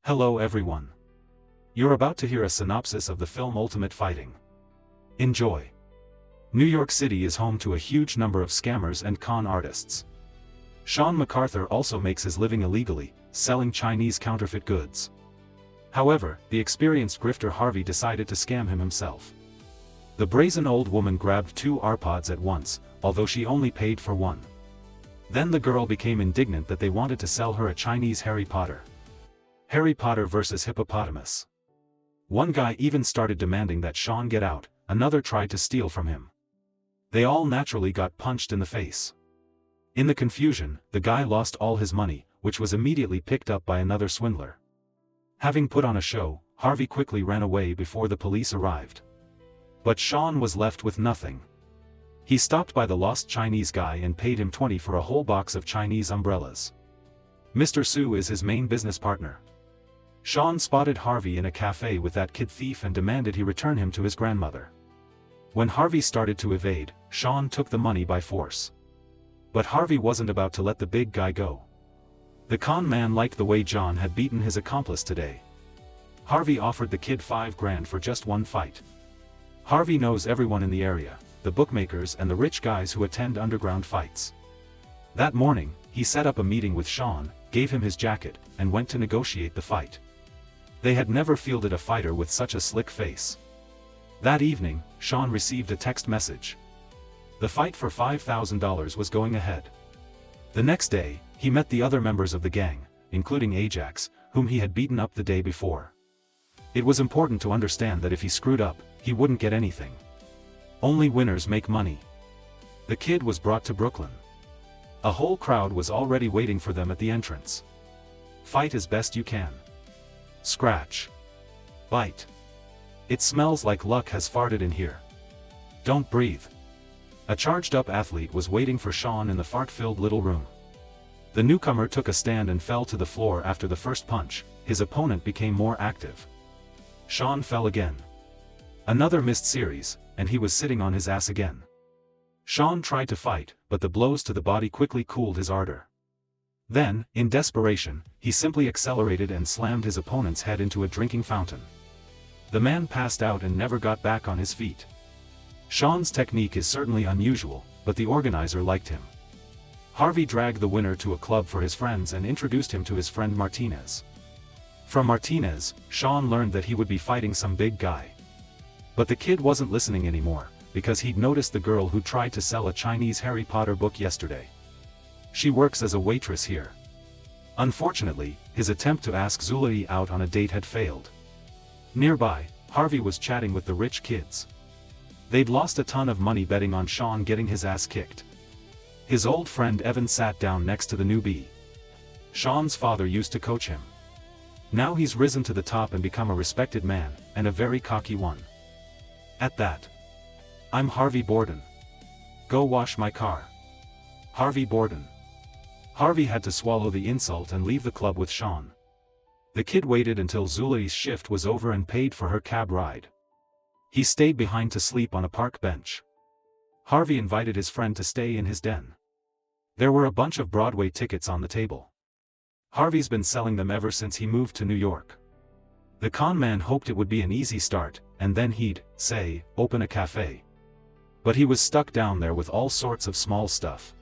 Hello everyone. You're about to hear a synopsis of the film Ultimate Fighting. Enjoy. New York City is home to a huge number of scammers and con artists. Shawn MacArthur also makes his living illegally, selling Chinese counterfeit goods. However, the experienced grifter Harvey decided to scam him himself. The brazen old woman grabbed 2 AirPods at once, although she only paid for 1. Then the girl became indignant that they wanted to sell her a Chinese Harry Potter. Harry Potter versus hippopotamus. One guy even started demanding that Shawn get out, another tried to steal from him. They all naturally got punched in the face. In the confusion, the guy lost all his money, which was immediately picked up by another swindler. Having put on a show, Harvey quickly ran away before the police arrived. But Shawn was left with nothing. He stopped by the lost Chinese guy and paid him 20 for a whole box of Chinese umbrellas. Mr. Su is his main business partner. Shawn spotted Harvey in a cafe with that kid thief and demanded he return him to his grandmother. When Harvey started to evade, Shawn took the money by force. But Harvey wasn't about to let the big guy go. The con man liked the way John had beaten his accomplice today. Harvey offered the kid $5 grand for just one fight. Harvey knows everyone in the area, the bookmakers and the rich guys who attend underground fights. That morning, he set up a meeting with Shawn, gave him his jacket, and went to negotiate the fight. They had never fielded a fighter with such a slick face. That evening, Shawn received a text message. The fight for $5,000 was going ahead. The next day, he met the other members of the gang, including Ajax, whom he had beaten up the day before. It was important to understand that if he screwed up, he wouldn't get anything. Only winners make money. The kid was brought to Brooklyn. A whole crowd was already waiting for them at the entrance. Fight as best you can. Scratch. Bite. It smells like luck has farted in here. Don't breathe. A charged-up athlete was waiting for Shawn in the fart-filled little room. The newcomer took a stand and fell to the floor after the first punch. His opponent became more active. Shawn fell again. Another missed series, and he was sitting on his ass again. Shawn tried to fight, but the blows to the body quickly cooled his ardor. Then, in desperation, he simply accelerated and slammed his opponent's head into a drinking fountain. The man passed out and never got back on his feet. Shawn's technique is certainly unusual, but the organizer liked him. Harvey dragged the winner to a club for his friends and introduced him to his friend Martinez. From Martinez, Shawn learned that he would be fighting some big guy. But the kid wasn't listening anymore, because he'd noticed the girl who tried to sell a Chinese Harry Potter book yesterday. She works as a waitress here. Unfortunately, his attempt to ask Zulai out on a date had failed. Nearby, Harvey was chatting with the rich kids. They'd lost a ton of money betting on Shawn getting his ass kicked. His old friend Evan sat down next to the newbie. Shawn's father used to coach him. Now he's risen to the top and become a respected man, and a very cocky one. At that. I'm Harvey Borden. Go wash my car. Harvey Borden. Harvey had to swallow the insult and leave the club with Shawn. The kid waited until Zulai's shift was over and paid for her cab ride. He stayed behind to sleep on a park bench. Harvey invited his friend to stay in his den. There were a bunch of Broadway tickets on the table. Harvey's been selling them ever since he moved to New York. The con man hoped it would be an easy start, and then he'd, say, open a cafe. But he was stuck down there with all sorts of small stuff.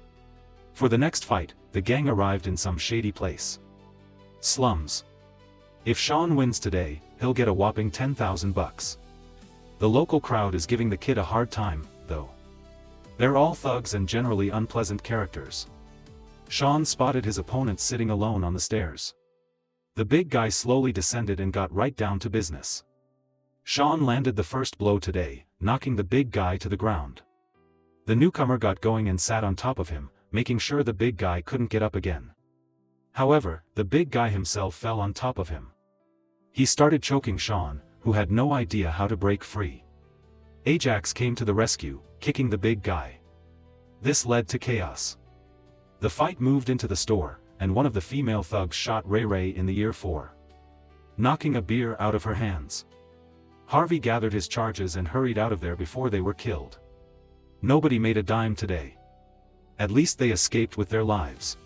For the next fight, the gang arrived in some shady place. Slums. If Shawn wins today, he'll get a whopping $10,000. The local crowd is giving the kid a hard time, though. They're all thugs and generally unpleasant characters. Shawn spotted his opponent sitting alone on the stairs. The big guy slowly descended and got right down to business. Shawn landed the first blow today, knocking the big guy to the ground. The newcomer got going and sat on top of him, making sure the big guy couldn't get up again. However, the big guy himself fell on top of him. He started choking Shawn, who had no idea how to break free. Ajax came to the rescue, kicking the big guy. This led to chaos. The fight moved into the store, and one of the female thugs shot Ray Ray in the ear knocking a beer out of her hands. Harvey gathered his charges and hurried out of there before they were killed. Nobody made a dime today. At least they escaped with their lives.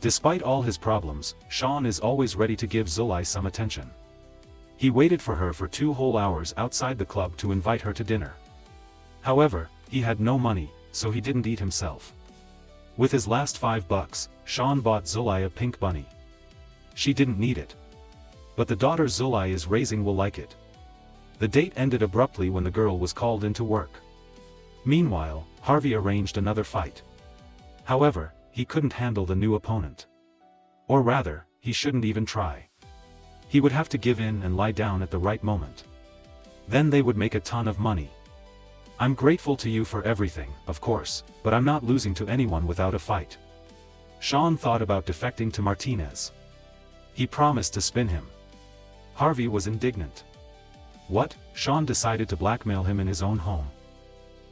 Despite all his problems, Shawn is always ready to give Zulai some attention. He waited for her for 2 whole hours outside the club to invite her to dinner. However, he had no money, so he didn't eat himself. With his last $5, Shawn bought Zulai a pink bunny. She didn't need it. But the daughter Zulai is raising will like it. The date ended abruptly when the girl was called into work. Meanwhile, Harvey arranged another fight. However, he couldn't handle the new opponent. Or rather, he shouldn't even try. He would have to give in and lie down at the right moment. Then they would make a ton of money. I'm grateful to you for everything, of course, but I'm not losing to anyone without a fight. Shawn thought about defecting to Martinez. He promised to spin him. Harvey was indignant. What? Shawn decided to blackmail him in his own home.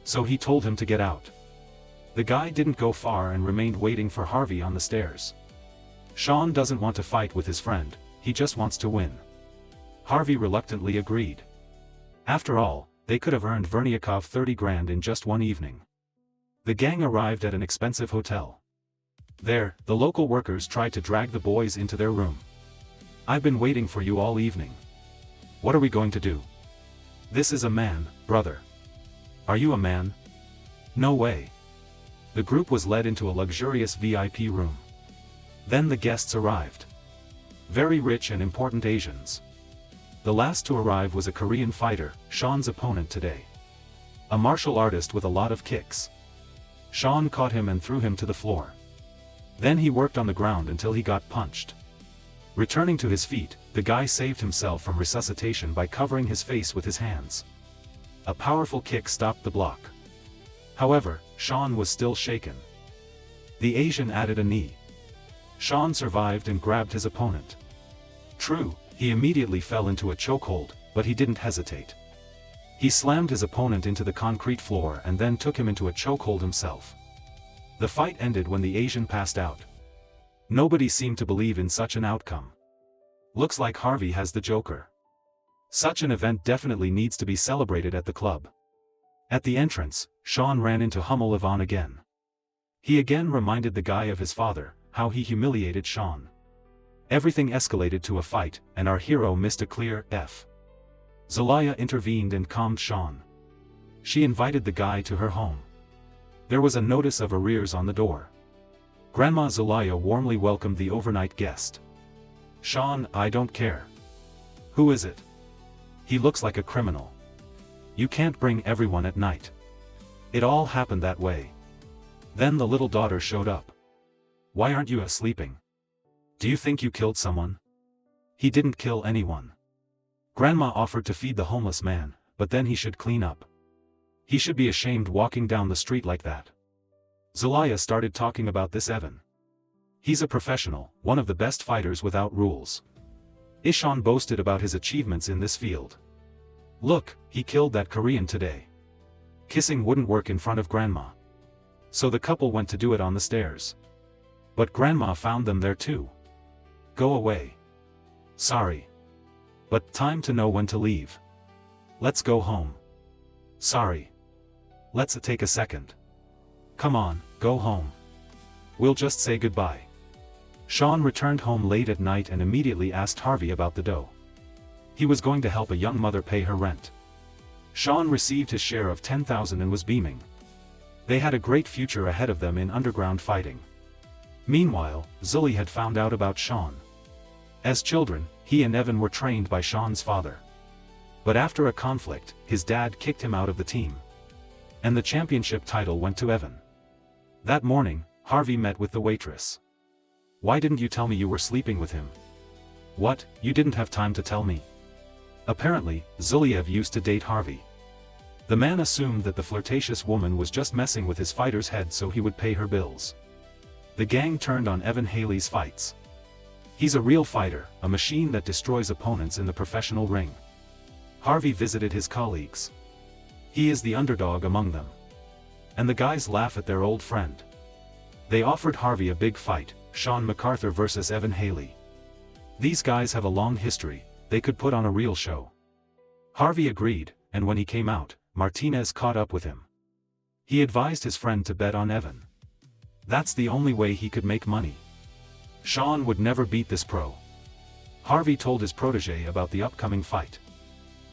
So he told him to get out. The guy didn't go far and remained waiting for Harvey on the stairs. Shawn doesn't want to fight with his friend, he just wants to win. Harvey reluctantly agreed. After all, they could have earned Verniakov 30 grand in just one evening. The gang arrived at an expensive hotel. There, the local workers tried to drag the boys into their room. I've been waiting for you all evening. What are we going to do? This is a man, brother. Are you a man? No way. The group was led into a luxurious VIP room. Then the guests arrived. Very rich and important Asians. The last to arrive was a Korean fighter, Shawn's opponent today. A martial artist with a lot of kicks. Shawn caught him and threw him to the floor. Then he worked on the ground until he got punched. Returning to his feet, the guy saved himself from resuscitation by covering his face with his hands. A powerful kick stopped the block. However, Shawn was still shaken. The Asian added a knee. Shawn survived and grabbed his opponent. True, he immediately fell into a chokehold, but he didn't hesitate. He slammed his opponent into the concrete floor and then took him into a chokehold himself. The fight ended when the Asian passed out. Nobody seemed to believe in such an outcome. Looks like Harvey has the Joker. Such an event definitely needs to be celebrated at the club. At the entrance, Shawn ran into Hummel Ivan again. He again reminded the guy of his father, how he humiliated Shawn. Everything escalated to a fight, and our hero missed a clear F. Zulai intervened and calmed Shawn. She invited the guy to her home. There was a notice of arrears on the door. Grandma Zulai warmly welcomed the overnight guest. Shawn, I don't care. Who is it? He looks like a criminal. You can't bring everyone at night. It all happened that way. Then the little daughter showed up. Why aren't you sleeping? Do you think you killed someone? He didn't kill anyone. Grandma offered to feed the homeless man, but then he should clean up. He should be ashamed walking down the street like that. Zulai started talking about this Evan. He's a professional, one of the best fighters without rules. Ishan boasted about his achievements in this field. Look, he killed that Korean today. Kissing wouldn't work in front of Grandma. So the couple went to do it on the stairs. But Grandma found them there too. Go away. Sorry. But time to know when to leave. Let's go home. Sorry. Let's take a second. Come on, go home. We'll just say goodbye. Shawn returned home late at night and immediately asked Harvey about the dough. He was going to help a young mother pay her rent. Shawn received his share of 10,000 and was beaming. They had a great future ahead of them in underground fighting. Meanwhile, Zully had found out about Shawn. As children, he and Evan were trained by Shawn's father. But after a conflict, his dad kicked him out of the team. And the championship title went to Evan. That morning, Harvey met with the waitress. Why didn't you tell me you were sleeping with him? What, you didn't have time to tell me? Apparently, Zuliev used to date Harvey. The man assumed that the flirtatious woman was just messing with his fighter's head so he would pay her bills. The gang turned on Evan Haley's fights. He's a real fighter, a machine that destroys opponents in the professional ring. Harvey visited his colleagues. He is the underdog among them. And the guys laugh at their old friend. They offered Harvey a big fight, Shawn MacArthur versus Evan Haley. These guys have a long history, they could put on a real show. Harvey agreed, and when he came out, Martinez caught up with him. He advised his friend to bet on Evan. That's the only way he could make money. Shawn would never beat this pro. Harvey told his protege about the upcoming fight.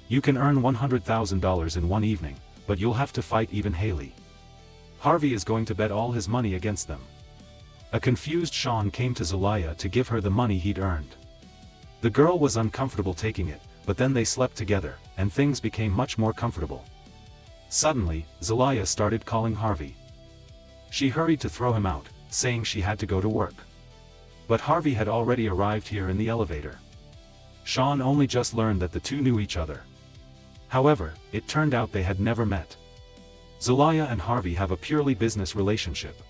You can earn $100,000 in one evening, but you'll have to fight even Haley. Harvey is going to bet all his money against them. A confused Shawn came to Zelaya to give her the money he'd earned. The girl was uncomfortable taking it, but then they slept together, and things became much more comfortable. Suddenly, Zelaya started calling Harvey. She hurried to throw him out, saying she had to go to work. But Harvey had already arrived here in the elevator. Shawn only just learned that the two knew each other. However, it turned out they had never met. Zelaya and Harvey have a purely business relationship.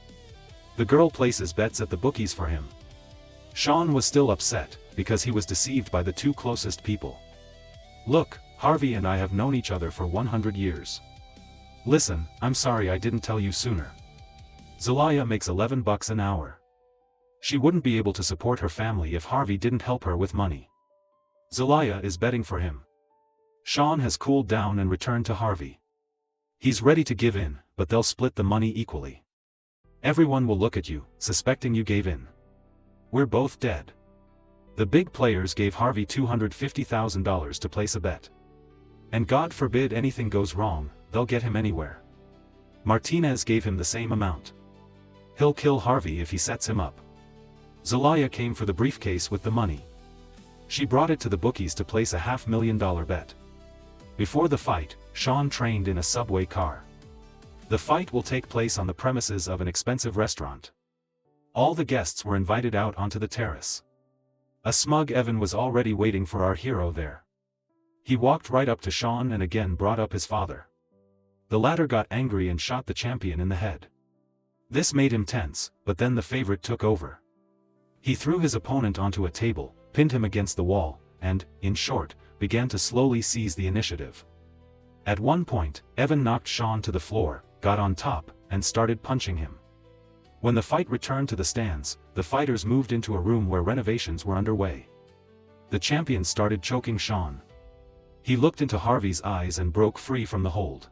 The girl places bets at the bookies for him. Shawn was still upset, because he was deceived by the two closest people. Look, Harvey and I have known each other for 100 years. Listen, I'm sorry I didn't tell you sooner. Zelaya makes $11 an hour. She wouldn't be able to support her family if Harvey didn't help her with money. Zelaya is betting for him. Shawn has cooled down and returned to Harvey. He's ready to give in, but they'll split the money equally. Everyone will look at you, suspecting you gave in. We're both dead. The big players gave Harvey $250,000 to place a bet. And God forbid anything goes wrong, they'll get him anywhere. Martinez gave him the same amount. He'll kill Harvey if he sets him up. Zelaya came for the briefcase with the money. She brought it to the bookies to place a $500,000 bet. Before the fight, Shawn trained in a subway car. The fight will take place on the premises of an expensive restaurant. All the guests were invited out onto the terrace. A smug Evan was already waiting for our hero there. He walked right up to Shawn and again brought up his father. The latter got angry and shot the champion in the head. This made him tense, but then the favorite took over. He threw his opponent onto a table, pinned him against the wall, and, in short, began to slowly seize the initiative. At one point, Evan knocked Shawn to the floor, got on top, and started punching him. When the fight returned to the stands, the fighters moved into a room where renovations were underway. The champion started choking Shawn. He looked into Harvey's eyes and broke free from the hold.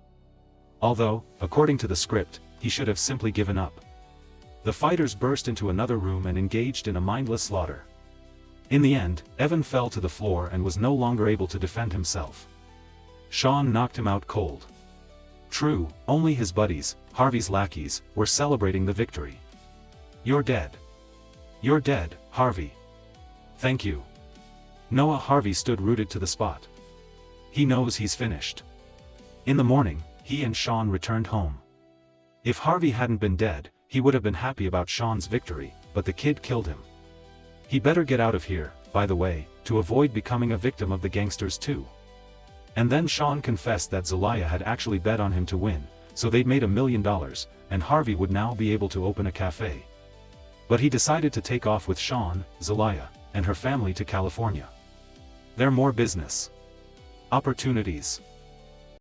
Although, according to the script, he should have simply given up. The fighters burst into another room and engaged in a mindless slaughter. In the end, Evan fell to the floor and was no longer able to defend himself. Shawn knocked him out cold. True, only his buddies, Harvey's lackeys, were celebrating the victory. You're dead. You're dead, Harvey. Thank you. Noah. Harvey stood rooted to the spot. He knows he's finished. In the morning, he and Shawn returned home. If Harvey hadn't been dead, he would have been happy about Shawn's victory, but the kid killed him. He better get out of here, by the way, to avoid becoming a victim of the gangsters too. And then Shawn confessed that Zelaya had actually bet on him to win, so they'd made $1 million, and Harvey would now be able to open a cafe. But he decided to take off with Shawn, Zelaya, and her family to California. There are more business opportunities.